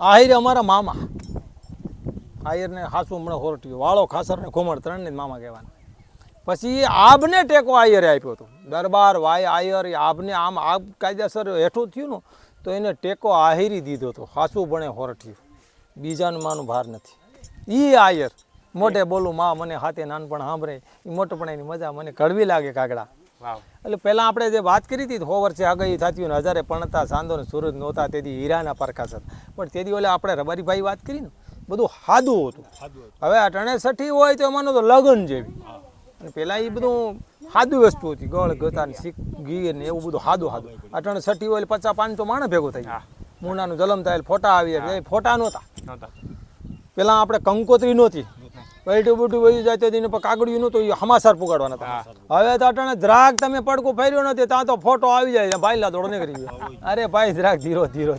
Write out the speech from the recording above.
આહિર અમારા મામા આહિરને હાસુ હમણાં હોરટ્યું વાળો ખાસર ને ઘુમડ ત્રણને જ મામા કહેવાના. પછી આબને ટેકો આયરે આપ્યો હતો. દરબાર વાય આયર આબને આમ આબ કાયદેસર હેઠું થયું ને તો એને ટેકો આહિરી દીધો હતો. હાસુ બણે હોરઠ્યું, બીજાનું માનું ભાર નથી. ઈ આયર મોઢે બોલું માં મને હાથે નાનપણ સાંભળે એ મોટપણાની મજા મને કડવી લાગે કાગડા. એટલે પહેલાં આપણે જે વાત કરી હતી 100 વર્ષે આગળ થતી હોય ને હજારે પણતા સાંધો ને સૂરજ નહોતા તેથી હીરાના પરખાસ હતા. પણ તેથી ઓલે આપણે રબારીભાઈ વાત કરી ને બધું સાદું હતું. હવે આ 63 હોય તો એમાંનું તો લગ્ન જેવી. અને પહેલાં એ બધું સાદું વસ્તુ હતી. ગળ ગતા ને શીખ ગીર ને એવું બધું સાદું. આ 63 હોય 50-500 માણસ ભેગો થઈ જાય. મૂનાનું જલમ થાય ફોટા આવી જાય. ફોટા નહોતા પહેલાં. આપણે કંકોત્રી નહોતી, બેઠું બુઠું વહી જાય તો કાગળિયું નહોતું, એ હમાસાર પુગાડવાના હતા. હવે તો અટાણે દ્રાગ તમે પડકું ફેર્યો નથી ત્યાં તો ફોટો આવી જાય ભાઈ લા દોડ નીકળી ગયો. અરે ભાઈ દ્રાગ ધીરો ધીરો